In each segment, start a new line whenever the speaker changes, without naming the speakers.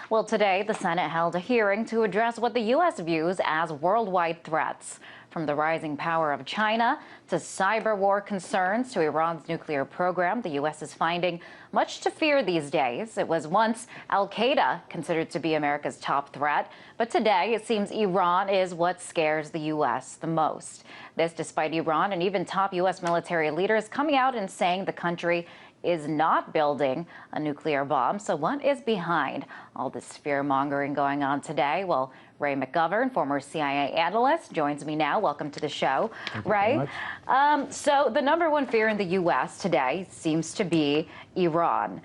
Well, today, the Senate held a hearing to address what the U.S. views as worldwide threats. From the rising power of China to cyber war concerns to Iran's nuclear program, the U.S. is finding much to fear these days. It was once al-Qaeda considered to be America's top threat, but today it seems Iran is what scares the U.S. the most. This despite Iran and even top U.S. military leaders coming out and saying the country is not building a nuclear bomb. So what is behind all this fear-mongering going on today? Well, Ray Mcgovern, former CIA analyst, joins me now. Welcome to the show, Ray. So the number one fear in the U.S. today seems to be Iran.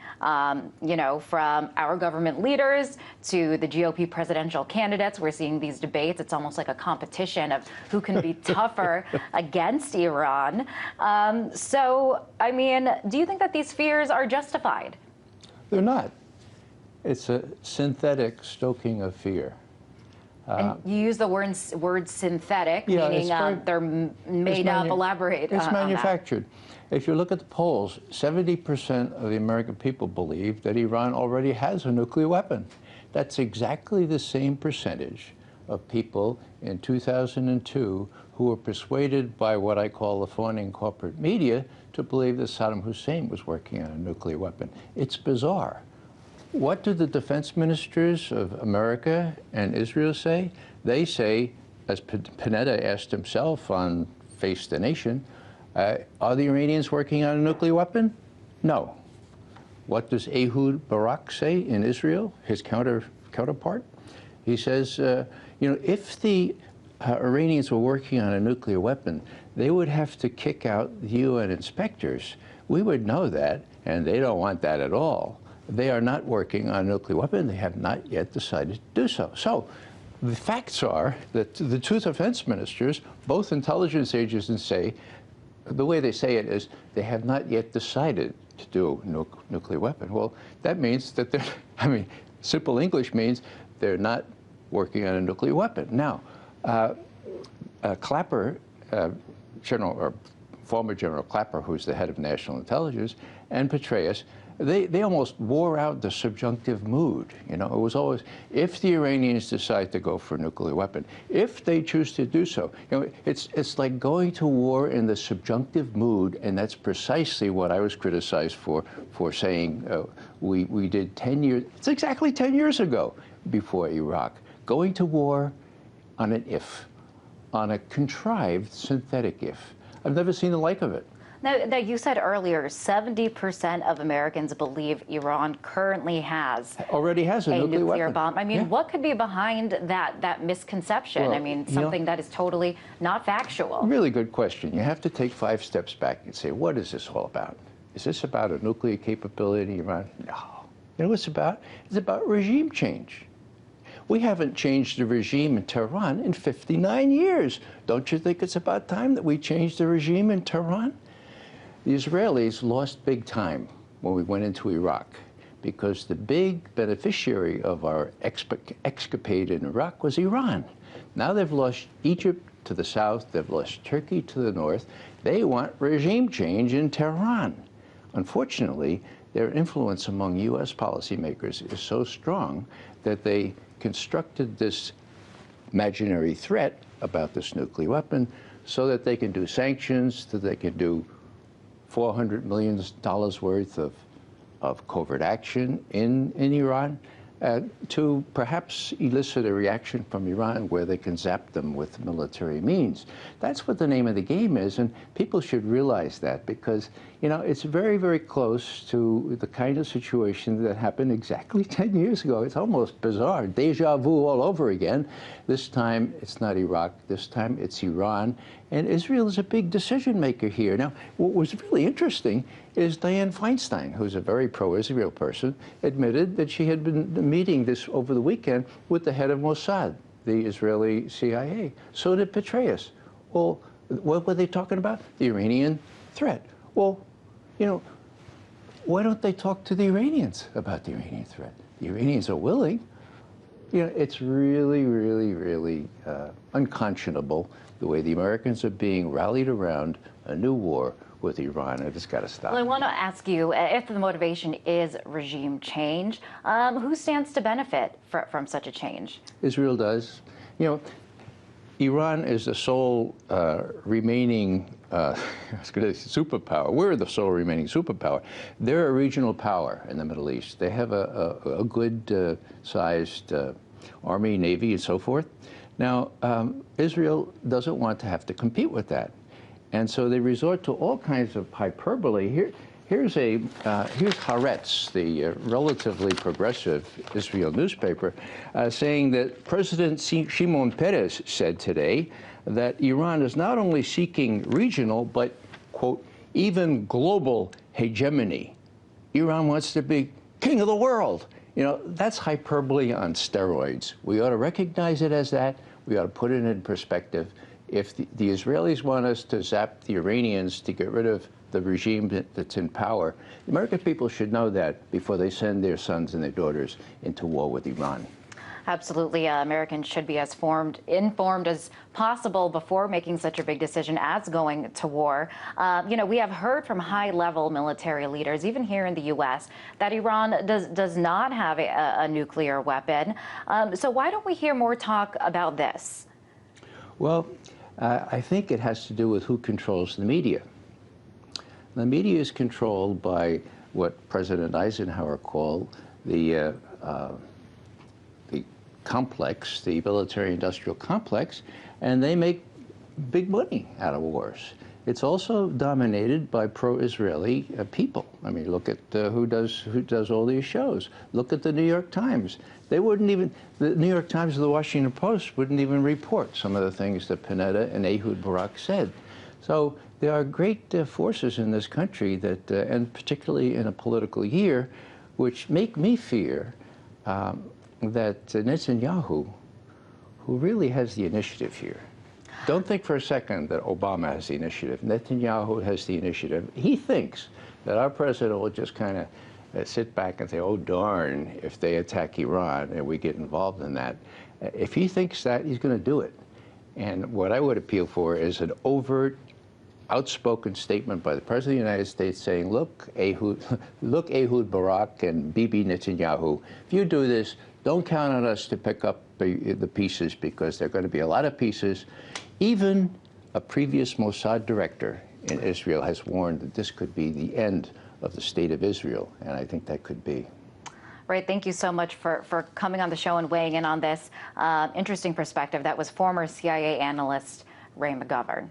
You know, from our government leaders to the GOP presidential candidates, we're seeing these debates. It's almost like a competition of who can be tougher against Iran. So, I mean, do you think that these fears are justified?
They're not. It's a synthetic stoking of fear.
And you use the word synthetic,
yeah,
meaning they're made up. Elaborate.
It's manufactured. If you look at the polls, 70% of the American people believe that Iran already has a nuclear weapon. That's exactly the same percentage of people in 2002 who were persuaded by what I call the fawning corporate media to believe that Saddam Hussein was working on a nuclear weapon. It's bizarre. What do the defense ministers of America and Israel say? They say, as Panetta asked himself on Face the Nation, are the Iranians working on a nuclear weapon? No. What does Ehud Barak say in Israel, his counterpart? He says, you know, if the Iranians were working on a nuclear weapon, they would have to kick out the UN inspectors. We would know that, and they don't want that at all. They are not working on a nuclear weapon. They have not yet decided to do so. So the facts are that the two defense ministers, both intelligence agencies, say, the way they say it is, they have not yet decided to do a nuclear weapon. Well, that means that they're, I mean, simple English means they're not working on a nuclear weapon. Now, Clapper, former General Clapper, who's the head of national intelligence, and Petraeus, they almost wore out the subjunctive mood. You know, it was always, if the Iranians decide to go for a nuclear weapon, if they choose to do so. You know, it's like going to war in the subjunctive mood, and that's precisely what I was criticized for saying we did 10 years, it's exactly 10 years ago before Iraq, going to war on an if, on a contrived synthetic if. I've never seen the like of it.
Now, you said earlier, 70% of Americans believe Iran currently
already has a
nuclear bomb. I mean, what could be behind that misconception?
Well,
I mean, something that is totally not factual.
Really good question. You have to take 5 steps back and say, what is this all about? Is this about a nuclear capability in Iran? No. You know what it's about? It's about regime change. We haven't changed the regime in Tehran in 59 years. Don't you think it's about time that we changed the regime in Tehran? The Israelis lost big time when we went into Iraq because the big beneficiary of our escapade in Iraq was Iran. Now they've lost Egypt to the south, they've lost Turkey to the north. They want regime change in Tehran. Unfortunately, their influence among U.S. policymakers is so strong that they constructed this imaginary threat about this nuclear weapon so that they can do sanctions, that they can do $400 million worth of covert action in Iran to perhaps elicit a reaction from Iran where they can zap them with military means. That's what the name of the game is, and people should realize that because, you know, it's very, very close to the kind of situation that happened exactly 10 years ago. It's almost bizarre. Deja vu all over again. This time, it's not Iraq. This time, it's Iran. And Israel is a big decision maker here. Now, what was really interesting is Dianne Feinstein, who's a very pro-Israel person, admitted that she had been meeting this over the weekend with the head of Mossad, the Israeli CIA. So did Petraeus. Well, what were they talking about? The Iranian threat. Well, you know, why don't they talk to the Iranians about the Iranian threat? The Iranians are willing. You know, it's really, really, really unconscionable the way the Americans are being rallied around a new war with Iran, and it's got to stop.
Well, I want to ask you, if the motivation is regime change, who stands to benefit from such a change?
Israel does. You know, Iran is the sole remaining superpower. We're the sole remaining superpower. They're a regional power in the Middle East. They have a good sized army, navy, and so forth. Now, Israel doesn't want to have to compete with that. And so they resort to all kinds of hyperbole. Here's Haaretz, the relatively progressive Israel newspaper, saying that President Shimon Peres said today that Iran is not only seeking regional, but, quote, even global hegemony. Iran wants to be king of the world. You know, that's hyperbole on steroids. We ought to recognize it as that. We ought to put it in perspective. If the Israelis want us to zap the Iranians to get rid of the regime that's in power, the American people should know that before they send their sons and their daughters into war with Iran.
Absolutely. Americans should be as informed as possible before making such a big decision as going to war. You know, we have heard from high-level military leaders, even here in the U.S., that Iran does not have a nuclear weapon. So why don't we hear more talk about this?
Well, I think it has to do with who controls the media. The media is controlled by what President Eisenhower called the complex, the military-industrial complex, and they make big money out of wars. It's also dominated by pro-Israeli people. I mean, look at who does all these shows. Look at the New York Times. They wouldn't even, the New York Times and the Washington Post wouldn't even report some of the things that Panetta and Ehud Barak said. So there are great forces in this country that, and particularly in a political year, which make me fear that Netanyahu, who really has the initiative here. Don't think for a second that Obama has the initiative. Netanyahu has the initiative. He thinks that our president will just kind of sit back and say, oh, darn, if they attack Iran and we get involved in that. If he thinks that, he's going to do it. And what I would appeal for is an overt, outspoken statement by the President of the United States saying, look, Ehud Barak and Bibi Netanyahu, if you do this, don't count on us to pick up the pieces, because there are going to be a lot of pieces. Even a previous Mossad director in Israel has warned that this could be the end of the state of Israel, and I think that could be.
Right. Thank you so much for coming on the show and weighing in on this interesting perspective. That was former CIA analyst Ray McGovern.